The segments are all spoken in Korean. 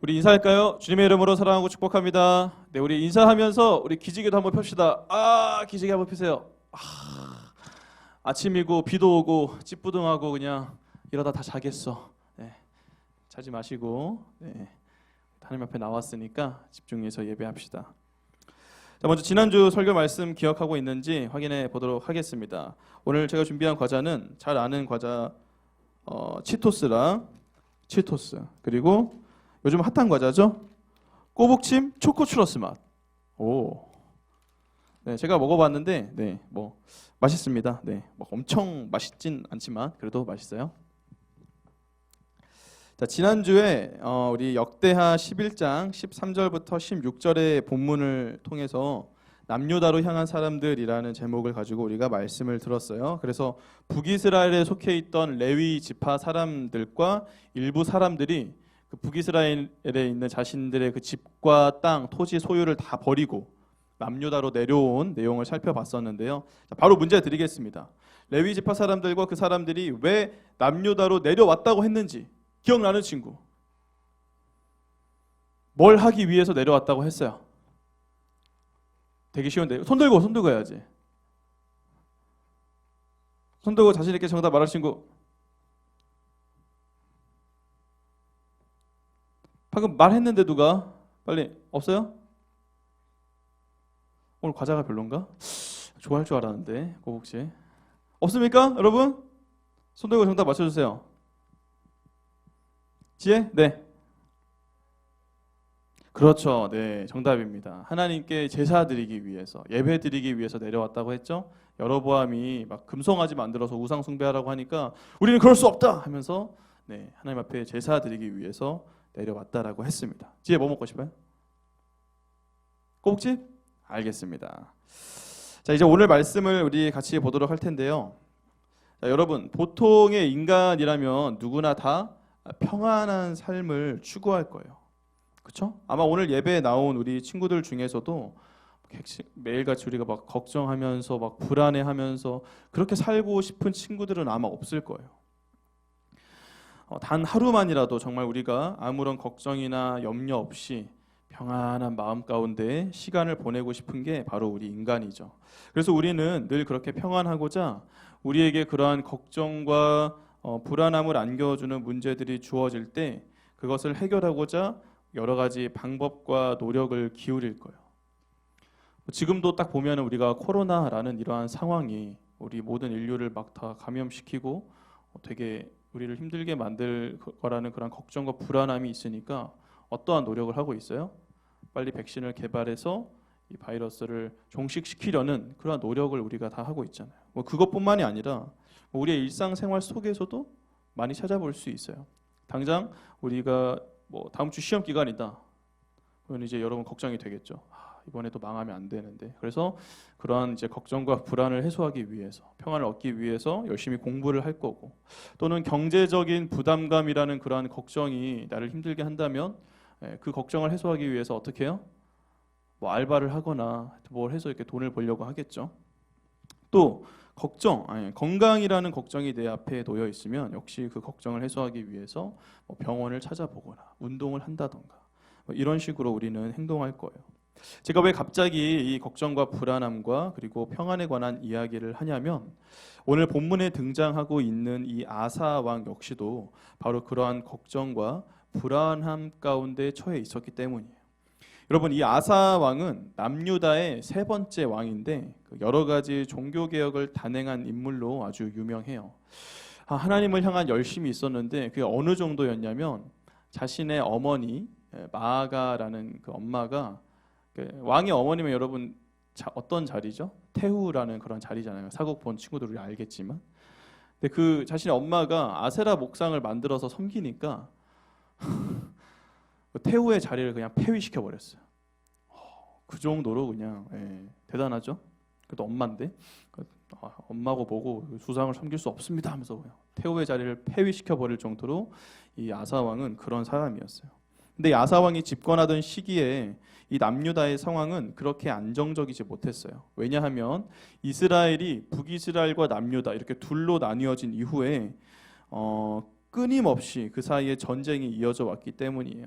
우리 인사할까요? 주님의 이름으로 사랑하고 축복합니다. 네, 우리 인사하면서 우리 기지개도 한번 펴시다. 기지개 한번 펴세요. 아침이고 비도 오고 찌뿌둥하고 그냥 이러다 다 자겠어. 네, 자지 마시고 네, 하나님 앞에 나왔으니까 집중해서 예배합시다. 자, 먼저 지난주 설교 말씀 기억하고 있는지 확인해 보도록 하겠습니다. 오늘 제가 준비한 과자는 잘 아는 과자 치토스랑 치토스, 그리고 요즘 핫한 과자죠? 꼬북침 초코 추러스 맛. 네, 제가 먹어봤는데 네, 뭐 맛있습니다. 네, 뭐 엄청 맛있진 않지만 그래도 맛있어요. 자, 지난주에 우리 역대하 11장 13절부터 16절의 본문을 통해서 남유다로 향한 사람들이라는 제목을 가지고 우리가 말씀을 들었어요. 그래서 북이스라엘에 속해 있던 레위 지파 사람들과 일부 사람들이 그 북이스라엘에 있는 자신들의 그 집과 땅, 토지 소유를 다 버리고 남유다로 내려온 내용을 살펴봤었는데요. 자, 바로 문제 드리겠습니다. 레위 지파 사람들과 그 사람들이 왜 남유다로 내려왔다고 했는지 기억나는 친구? 뭘 하기 위해서 내려왔다고 했어요? 되게 쉬운데 손 들고 해야지. 손 들고 자신 있게 정답 말할 친구. 방금 말했는데 누가? 빨리. 없어요? 오늘 과자가 별론가? 좋아할 줄 알았는데 혹시 없습니까? 여러분? 손 들고 정답 맞춰주세요. 지혜? 네. 그렇죠. 네, 정답입니다. 하나님께 제사 드리기 위해서, 예배 드리기 위해서 내려왔다고 했죠. 여로보암이 막 금송아지 만들어서 우상 숭배하라고 하니까 우리는 그럴 수 없다 하면서 네, 하나님 앞에 제사 드리기 위해서 내려왔다라고 했습니다. 지혜 뭐 먹고 싶어요? 꼬북집? 알겠습니다. 자, 이제 오늘 말씀을 우리 같이 보도록 할 텐데요. 자, 여러분, 보통의 인간이라면 누구나 다 평안한 삶을 추구할 거예요. 그렇죠? 아마 오늘 예배에 나온 우리 친구들 중에서도 매일같이 우리가 막 걱정하면서 막 불안해하면서 그렇게 살고 싶은 친구들은 아마 없을 거예요. 단 하루만이라도 정말 우리가 아무런 걱정이나 염려 없이 평안한 마음 가운데 시간을 보내고 싶은 게 바로 우리 인간이죠. 그래서 우리는 늘 그렇게 평안하고자 우리에게 그러한 걱정과 불안함을 안겨주는 문제들이 주어질 때 그것을 해결하고자 여러 가지 방법과 노력을 기울일 거예요. 지금도 딱 보면 우리가 코로나라는 이러한 상황이 우리 모든 인류를 막 다 감염시키고 되게 우리를 힘들게 만들 거라는 그런 걱정과 불안함이 있으니까 어떠한 노력을 하고 있어요? 빨리 백신을 개발해서 이 바이러스를 종식시키려는 그런 노력을 우리가 다 하고 있잖아요. 뭐 그것뿐만이 아니라 우리의 일상생활 속에서도 많이 찾아볼 수 있어요. 당장 우리가 뭐 다음 주 시험 기간이다. 그러면 이제 여러분 걱정이 되겠죠. 이번에도 망하면 안 되는데. 그래서 그러한 이제 걱정과 불안을 해소하기 위해서, 평안을 얻기 위해서 열심히 공부를 할 거고, 또는 경제적인 부담감이라는 그러한 걱정이 나를 힘들게 한다면 그 걱정을 해소하기 위해서 어떻게 해요? 뭐 알바를 하거나 뭘 해서 이렇게 돈을 벌려고 하겠죠. 또 건강이라는 걱정이 내 앞에 놓여 있으면 역시 그 걱정을 해소하기 위해서 병원을 찾아보거나 운동을 한다던가 이런 식으로 우리는 행동할 거예요. 제가 왜 갑자기 이 걱정과 불안함과 그리고 평안에 관한 이야기를 하냐면 오늘 본문에 등장하고 있는 이 아사 왕 역시도 바로 그러한 걱정과 불안함 가운데 처해 있었기 때문이에요. 여러분, 이 아사 왕은 남유다의 세 번째 왕인데 여러 가지 종교 개혁을 단행한 인물로 아주 유명해요. 하나님을 향한 열심이 있었는데 그게 어느 정도였냐면 자신의 어머니 마아가라는 그 엄마가 왕의 어머니면 여러분 어떤 자리죠? 태후라는 그런 자리잖아요. 사국 본 친구들이 알겠지만, 근데 그 자신의 엄마가 아세라 목상을 만들어서 섬기니까 태후의 자리를 그냥 폐위시켜 버렸어요. 그 정도로 그냥 대단하죠. 그래도 엄마인데 엄마고 뭐고 수상을 섬길 수 없습니다 하면서 그냥 태후의 자리를 폐위시켜 버릴 정도로 이 아사 왕은 그런 사람이었어요. 근데 이 아사 왕이 집권하던 시기에 이 남유다의 상황은 그렇게 안정적이지 못했어요. 왜냐하면 이스라엘이 북이스라엘과 남유다 이렇게 둘로 나뉘어진 이후에 끊임없이 그 사이에 전쟁이 이어져 왔기 때문이에요.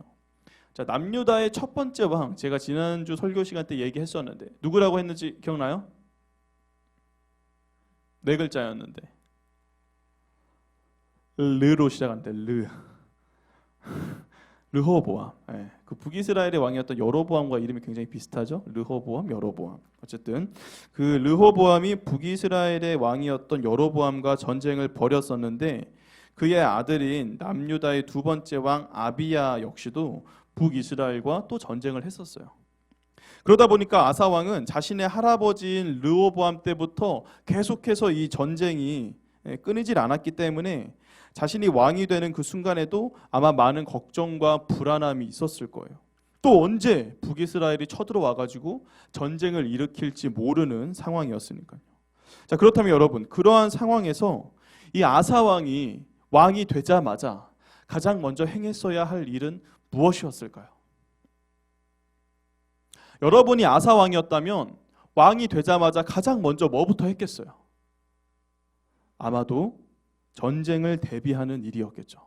자, 남유다의 첫 번째 왕, 제가 지난주 설교 시간 때 얘기했었는데 누구라고 했는지 기억나요? 네 글자였는데 르로 시작하는데 르호보암. 예, 그 북이스라엘의 왕이었던 여로보암과 이름이 굉장히 비슷하죠. 르호보암, 여로보암. 어쨌든 그 르호보암이 북이스라엘의 왕이었던 여로보암과 전쟁을 벌였었는데 그의 아들인 남유다의 두 번째 왕 아비야 역시도 북이스라엘과 또 전쟁을 했었어요. 그러다 보니까 아사 왕은 자신의 할아버지인 르호보암 때부터 계속해서 이 전쟁이 끊이질 않았기 때문에 자신이 왕이 되는 그 순간에도 아마 많은 걱정과 불안함이 있었을 거예요. 또 언제 북이스라엘이 쳐들어와 가지고 전쟁을 일으킬지 모르는 상황이었으니까요. 자, 그렇다면 여러분, 그러한 상황에서 이 아사 왕이 왕이 되자마자 가장 먼저 행했어야 할 일은 무엇이었을까요? 여러분이 아사 왕이었다면 왕이 되자마자 가장 먼저 뭐부터 했겠어요? 아마도 전쟁을 대비하는 일이었겠죠.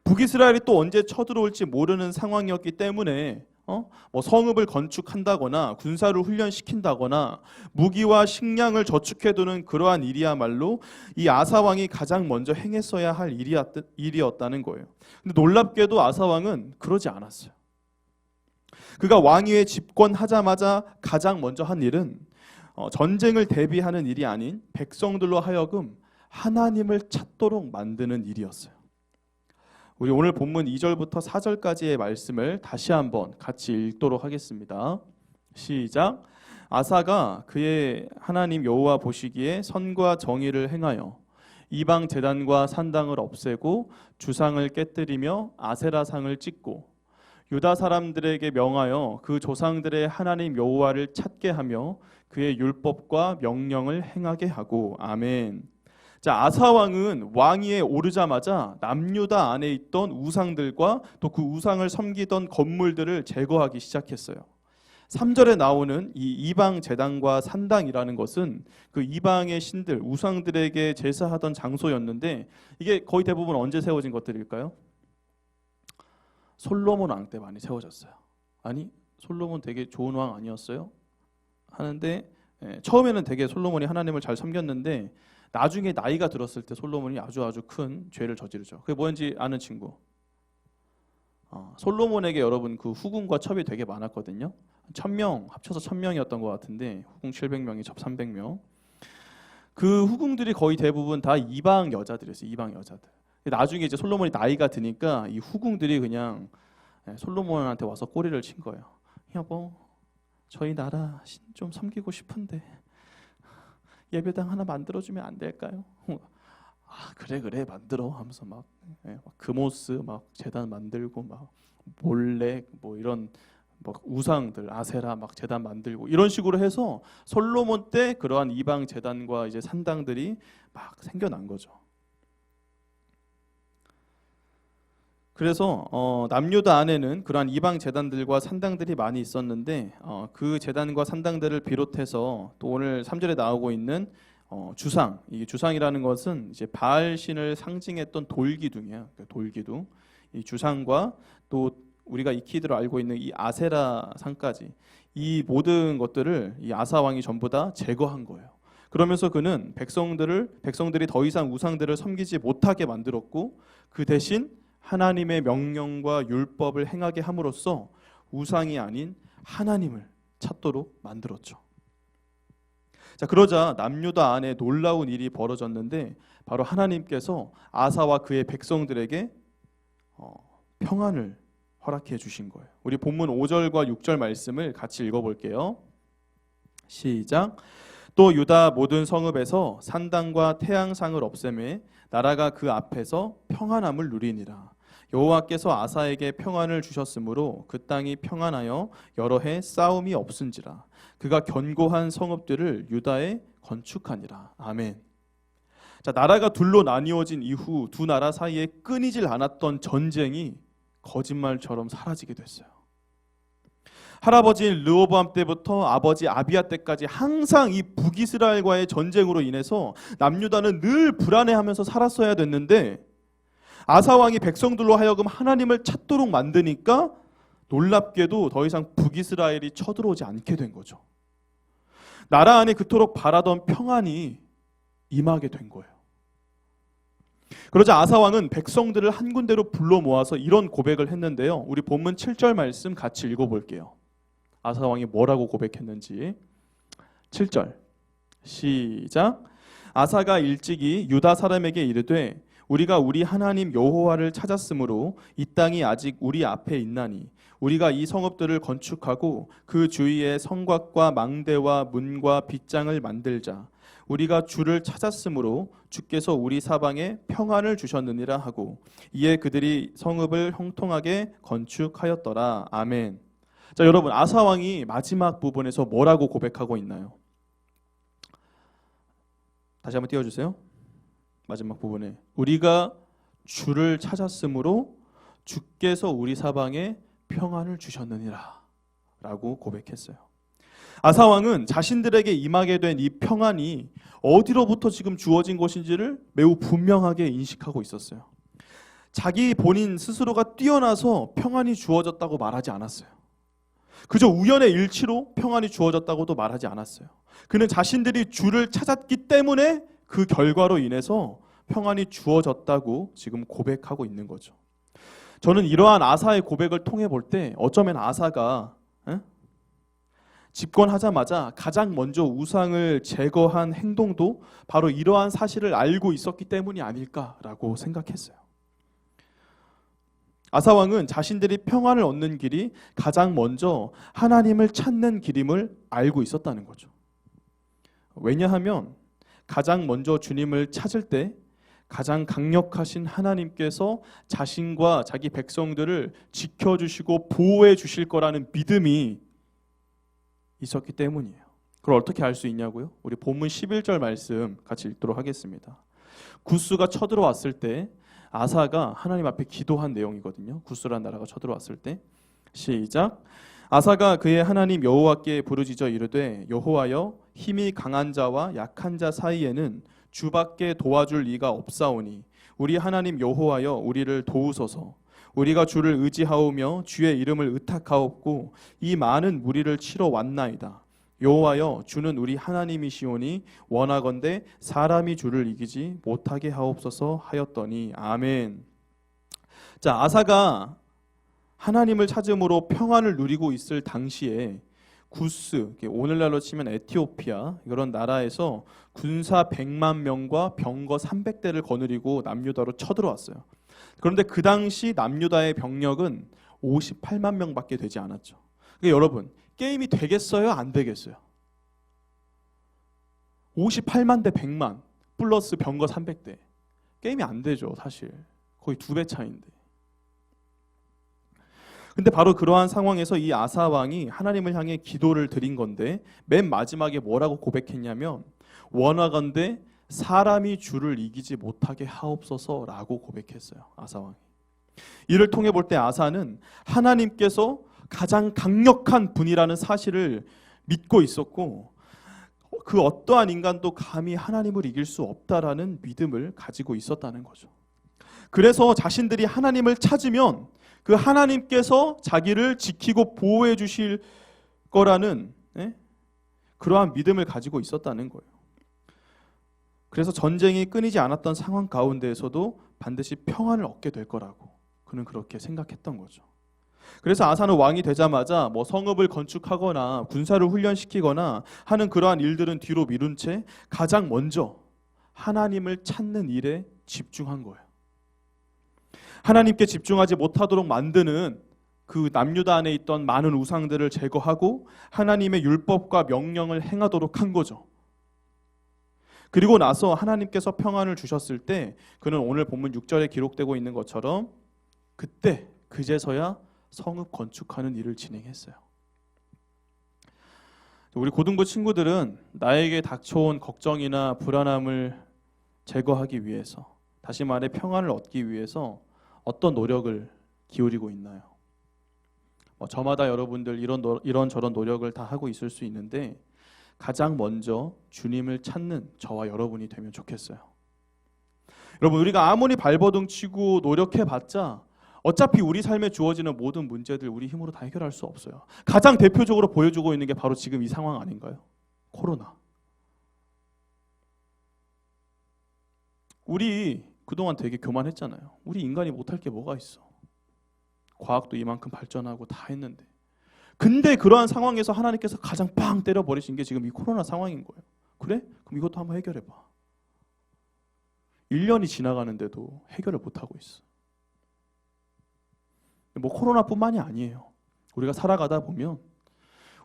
북이스라엘이 또 언제 쳐들어올지 모르는 상황이었기 때문에 뭐 성읍을 건축한다거나 군사를 훈련시킨다거나 무기와 식량을 저축해두는 그러한 일이야말로 이 아사 왕이 가장 먼저 행했어야 할 일이었다는 거예요. 근데 놀랍게도 아사 왕은 그러지 않았어요. 그가 왕위에 집권하자마자 가장 먼저 한 일은 전쟁을 대비하는 일이 아닌 백성들로 하여금 하나님을 찾도록 만드는 일이었어요. 우리 오늘 본문 2절부터 4절까지의 말씀을 다시 한번 같이 읽도록 하겠습니다. 시작. 아사가 그의 하나님 여호와 보시기에 선과 정의를 행하여 이방 제단과 산당을 없애고 주상을 깨뜨리며 아세라상을 찢고 유다 사람들에게 명하여 그 조상들의 하나님 여호와를 찾게 하며 그의 율법과 명령을 행하게 하고. 아멘. 자, 아사 왕은 왕위에 오르자마자 남유다 안에 있던 우상들과 또 그 우상을 섬기던 건물들을 제거하기 시작했어요. 3절에 나오는 이 이방 제단과 산당이라는 것은 그 이방의 신들, 우상들에게 제사하던 장소였는데 이게 거의 대부분 언제 세워진 것들일까요? 솔로몬 왕 때 많이 세워졌어요. 아니, 솔로몬 되게 좋은 왕 아니었어요? 하는데 처음에는 되게 솔로몬이 하나님을 잘 섬겼는데 나중에 나이가 들었을 때 솔로몬이 아주 큰 죄를 저지르죠. 그게 뭔지 아는 친구? 솔로몬에게 여러분 그 후궁과 첩이 되게 많았거든요. 1000명 합쳐서 1000명이었던 것 같은데 후궁 700명이 첩 300명. 그 후궁들이 거의 대부분 다 이방 여자들이었어요. 이방 여자들. 나중에 이제 솔로몬이 나이가 드니까 이 후궁들이 그냥 솔로몬한테 와서 꼬리를 친 거예요. 여보, 저희 나라 신 좀 섬기고 싶은데 예배당 하나 만들어주면 안 될까요? 아, 그래 만들어 하면서 막 금오스 막 제단 만들고 막 몰렉 뭐 이런 막 우상들 아세라 막 제단 만들고 이런 식으로 해서 솔로몬 때 그러한 이방 제단과 이제 산당들이 막 생겨난 거죠. 그래서 남유다 안에는 그러한 이방 제단들과 산당들이 많이 있었는데 그 제단과 산당들을 비롯해서 또 오늘 3절에 나오고 있는 주상, 이 주상이라는 것은 이제 바알 신을 상징했던 돌기둥이에요. 돌기둥. 이 주상과 또 우리가 익히대로 알고 있는 이 아세라 상까지 이 모든 것들을 이 아사 왕이 전부 다 제거한 거예요. 그러면서 그는 백성들이 더 이상 우상들을 섬기지 못하게 만들었고 그 대신 하나님의 명령과 율법을 행하게 함으로써 우상이 아닌 하나님을 찾도록 만들었죠. 자, 그러자 남유다 안에 놀라운 일이 벌어졌는데 바로 하나님께서 아사와 그의 백성들에게 평안을 허락해 주신 거예요. 우리 본문 5절과 6절 말씀을 같이 읽어볼게요. 시작. 또 유다 모든 성읍에서 산당과 태양상을 없애매 나라가 그 앞에서 평안함을 누리니라. 여호와께서 아사에게 평안을 주셨으므로 그 땅이 평안하여 여러 해 싸움이 없은지라. 그가 견고한 성읍들을 유다에 건축하니라. 아멘. 자, 나라가 둘로 나뉘어진 이후 두 나라 사이에 끊이질 않았던 전쟁이 거짓말처럼 사라지게 됐어요. 할아버지인 르호보암 때부터 아버지 아비야 때까지 항상 이 북이스라엘과의 전쟁으로 인해서 남유다는 늘 불안해하면서 살았어야 됐는데 아사 왕이 백성들로 하여금 하나님을 찾도록 만드니까 놀랍게도 더 이상 북이스라엘이 쳐들어오지 않게 된 거죠. 나라 안에 그토록 바라던 평안이 임하게 된 거예요. 그러자 아사 왕은 백성들을 한 군데로 불러 모아서 이런 고백을 했는데요. 우리 본문 7절 말씀 같이 읽어볼게요. 아사 왕이 뭐라고 고백했는지. 7절 시작. 아사가 일찍이 유다 사람에게 이르되 우리가 우리 하나님 여호와를 찾았으므로 이 땅이 아직 우리 앞에 있나니 우리가 이 성읍들을 건축하고 그 주위에 성곽과 망대와 문과 빗장을 만들자. 우리가 주를 찾았으므로 주께서 우리 사방에 평안을 주셨느니라 하고 이에 그들이 성읍을 형통하게 건축하였더라. 아멘. 자, 여러분, 아사 왕이 마지막 부분에서 뭐라고 고백하고 있나요? 다시 한번 띄워주세요. 마지막 부분에 우리가 주를 찾았으므로 주께서 우리 사방에 평안을 주셨느니라 라고 고백했어요. 아사 왕은 자신들에게 임하게 된 이 평안이 어디로부터 지금 주어진 것인지를 매우 분명하게 인식하고 있었어요. 자기 본인 스스로가 뛰어나서 평안이 주어졌다고 말하지 않았어요. 그저 우연의 일치로 평안이 주어졌다고도 말하지 않았어요. 그는 자신들이 주를 찾았기 때문에 그 결과로 인해서 평안이 주어졌다고 지금 고백하고 있는 거죠. 저는 이러한 아사의 고백을 통해 볼 때 어쩌면 아사가 집권하자마자 가장 먼저 우상을 제거한 행동도 바로 이러한 사실을 알고 있었기 때문이 아닐까라고 생각했어요. 아사 왕은 자신들이 평안을 얻는 길이 가장 먼저 하나님을 찾는 길임을 알고 있었다는 거죠. 왜냐하면 가장 먼저 주님을 찾을 때 가장 강력하신 하나님께서 자신과 자기 백성들을 지켜주시고 보호해 주실 거라는 믿음이 있었기 때문이에요. 그걸 어떻게 알 수 있냐고요? 우리 본문 11절 말씀 같이 읽도록 하겠습니다. 구스가 쳐들어왔을 때 아사가 하나님 앞에 기도한 내용이거든요. 구스라는 나라가 쳐들어왔을 때 시작. 아사가 그의 하나님 여호와께 부르짖어 이르되 여호와여 힘이 강한 자와 약한 자 사이에는 주밖에 도와줄 이가 없사오니 우리 하나님 여호와여 우리를 도우소서. 우리가 주를 의지하오며 주의 이름을 의탁하옵고 이 많은 무리를 치러 왔나이다. 여호와여 주는 우리 하나님이시오니 원하건대 사람이 주를 이기지 못하게 하옵소서 하였더니 아멘. 자, 아사가 하나님을 찾음으로 평안을 누리고 있을 당시에 구스, 오늘날로 치면 에티오피아 이런 나라에서 군사 100만 명과 병거 300대를 거느리고 남유다로 쳐들어왔어요. 그런데 그 당시 남유다의 병력은 58만 명밖에 되지 않았죠. 그러니까 여러분, 게임이 되겠어요? 안 되겠어요? 58만 대 100만 플러스 병거 300대. 게임이 안 되죠, 사실. 거의 2배 차이인데. 근데 바로 그러한 상황에서 이 아사 왕이 하나님을 향해 기도를 드린 건데 맨 마지막에 뭐라고 고백했냐면 원하건대 사람이 주를 이기지 못하게 하옵소서라고 고백했어요. 아사 왕이. 이를 통해 볼 때 아사는 하나님께서 가장 강력한 분이라는 사실을 믿고 있었고 그 어떠한 인간도 감히 하나님을 이길 수 없다라는 믿음을 가지고 있었다는 거죠. 그래서 자신들이 하나님을 찾으면 그 하나님께서 자기를 지키고 보호해 주실 거라는 그러한 믿음을 가지고 있었다는 거예요. 그래서 전쟁이 끊이지 않았던 상황 가운데에서도 반드시 평안을 얻게 될 거라고 그는 그렇게 생각했던 거죠. 그래서 아사는 왕이 되자마자 뭐 성읍을 건축하거나 군사를 훈련시키거나 하는 그러한 일들은 뒤로 미룬 채 가장 먼저 하나님을 찾는 일에 집중한 거예요. 하나님께 집중하지 못하도록 만드는 그 남유다 안에 있던 많은 우상들을 제거하고 하나님의 율법과 명령을 행하도록 한 거죠. 그리고 나서 하나님께서 평안을 주셨을 때 그는 오늘 본문 6절에 기록되고 있는 것처럼 그때 그제서야 성읍 건축하는 일을 진행했어요. 우리 고등부 친구들은 나에게 닥쳐온 걱정이나 불안함을 제거하기 위해서, 다시 말해 평안을 얻기 위해서 어떤 노력을 기울이고 있나요? 저마다 여러분들 이런저런 노력을 다 하고 있을 수 있는데 가장 먼저 주님을 찾는 저와 여러분이 되면 좋겠어요. 여러분, 우리가 아무리 발버둥 치고 노력해봤자 어차피 우리 삶에 주어지는 모든 문제들 우리 힘으로 다 해결할 수 없어요. 가장 대표적으로 보여주고 있는 게 바로 지금 이 상황 아닌가요? 코로나. 우리 그동안 되게 교만했잖아요. 우리 인간이 못할 게 뭐가 있어. 과학도 이만큼 발전하고 다 했는데. 근데 그러한 상황에서 하나님께서 가장 빵 때려버리신 게 지금 이 코로나 상황인 거예요. 그래? 그럼 이것도 한번 해결해봐. 1년이 지나가는데도 해결을 못하고 있어. 뭐 코로나뿐만이 아니에요. 우리가 살아가다 보면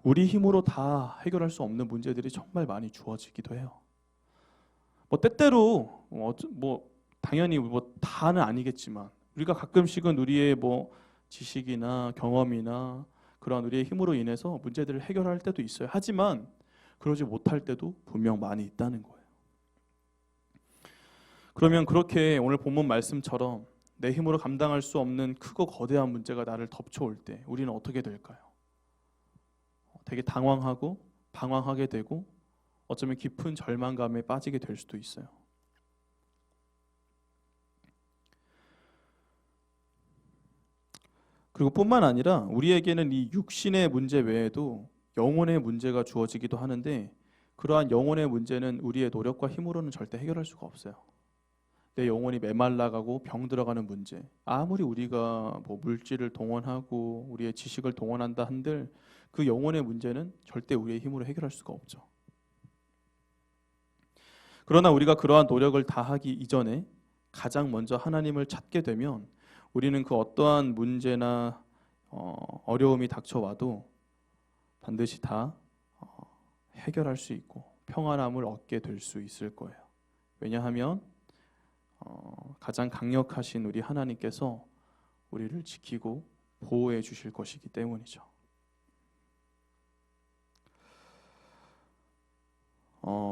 우리 힘으로 다 해결할 수 없는 문제들이 정말 많이 주어지기도 해요. 뭐 때때로 뭐 당연히 뭐 다는 아니겠지만 우리가 가끔씩은 우리의 뭐 지식이나 경험이나 그런 우리의 힘으로 인해서 문제들을 해결할 때도 있어요. 하지만 그러지 못할 때도 분명 많이 있다는 거예요. 그러면 그렇게 오늘 본문 말씀처럼 내 힘으로 감당할 수 없는 크고 거대한 문제가 나를 덮쳐올 때 우리는 어떻게 될까요? 되게 당황하고 방황하게 되고 어쩌면 깊은 절망감에 빠지게 될 수도 있어요. 그리고 뿐만 아니라 우리에게는 이 육신의 문제 외에도 영혼의 문제가 주어지기도 하는데 그러한 영혼의 문제는 우리의 노력과 힘으로는 절대 해결할 수가 없어요. 내 영혼이 메말라가고 병들어가는 문제, 아무리 우리가 뭐 물질을 동원하고 우리의 지식을 동원한다 한들 그 영혼의 문제는 절대 우리의 힘으로 해결할 수가 없죠. 그러나 우리가 그러한 노력을 다하기 이전에 가장 먼저 하나님을 찾게 되면 우리는 그 어떠한 문제나 어려움이 닥쳐와도 반드시 다 해결할 수 있고 평안함을 얻게 될 수 있을 거예요. 왜냐하면 가장 강력하신 우리 하나님께서 우리를 지키고 보호해 주실 것이기 때문이죠.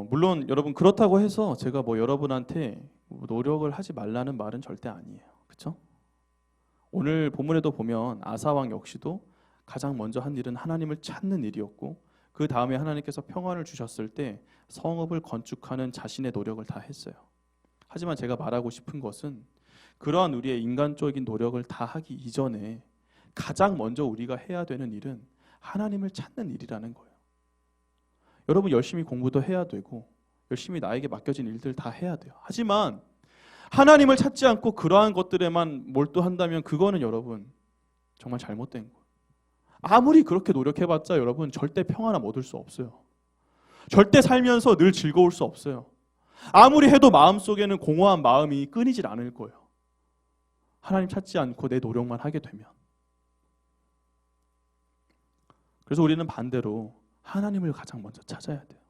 물론 여러분 그렇다고 해서 제가 뭐 여러분한테 노력을 하지 말라는 말은 절대 아니에요. 그렇죠? 오늘 본문에도 보면 아사 왕 역시도 가장 먼저 한 일은 하나님을 찾는 일이었고 그 다음에 하나님께서 평안을 주셨을 때 성읍을 건축하는 자신의 노력을 다 했어요. 하지만 제가 말하고 싶은 것은 그러한 우리의 인간적인 노력을 다 하기 이전에 가장 먼저 우리가 해야 되는 일은 하나님을 찾는 일이라는 거예요. 여러분 열심히 공부도 해야 되고 열심히 나에게 맡겨진 일들 다 해야 돼요. 하지만 하나님을 찾지 않고 그러한 것들에만 몰두한다면 그거는 여러분 정말 잘못된 거예요. 아무리 그렇게 노력해봤자 여러분 절대 평안함 얻을 수 없어요. 절대 살면서 늘 즐거울 수 없어요. 아무리 해도 마음속에는 공허한 마음이 끊이질 않을 거예요. 하나님 찾지 않고 내 노력만 하게 되면. 그래서 우리는 반대로 하나님을 가장 먼저 찾아야 돼요.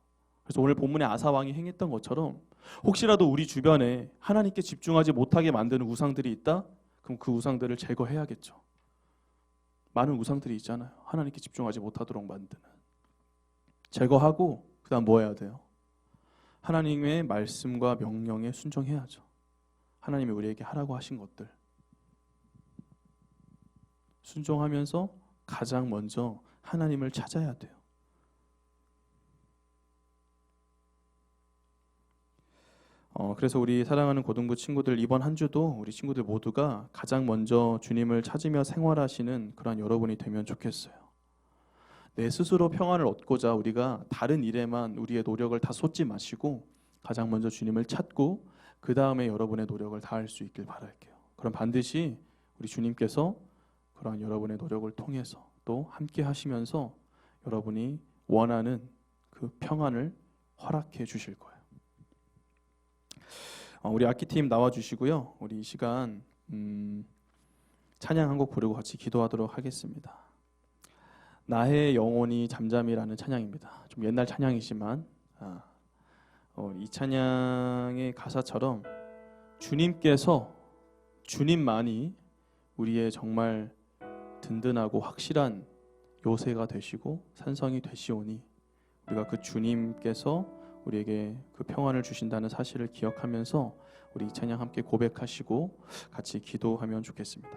그래서 오늘 본문의 아사 왕이 행했던 것처럼 혹시라도 우리 주변에 하나님께 집중하지 못하게 만드는 우상들이 있다? 그럼 그 우상들을 제거해야겠죠. 많은 우상들이 있잖아요. 하나님께 집중하지 못하도록 만드는. 제거하고 그다음 뭐 해야 돼요? 하나님의 말씀과 명령에 순종해야죠. 하나님이 우리에게 하라고 하신 것들 순종하면서 가장 먼저 하나님을 찾아야 돼요. 그래서 우리 사랑하는 고등부 친구들 이번 한 주도 우리 친구들 모두가 가장 먼저 주님을 찾으며 생활하시는 그런 여러분이 되면 좋겠어요. 내 스스로 평안을 얻고자 우리가 다른 일에만 우리의 노력을 다 쏟지 마시고 가장 먼저 주님을 찾고 그 다음에 여러분의 노력을 다할 수 있길 바랄게요. 그럼 반드시 우리 주님께서 그런 여러분의 노력을 통해서 또 함께 하시면서 여러분이 원하는 그 평안을 허락해 주실 거예요. 우리 악기팀 나와주시고요. 우리 이 시간 찬양 한 곡 부르고 같이 기도하도록 하겠습니다. 나의 영혼이 잠잠이라는 찬양입니다. 좀 옛날 찬양이지만 이 찬양의 가사처럼 주님께서 주님만이 우리의 정말 든든하고 확실한 요새가 되시고 산성이 되시오니 우리가 그 주님께서 우리에게 그 평안을 주신다는 사실을 기억하면서 우리 이 찬양 함께 고백하시고 같이 기도하면 좋겠습니다.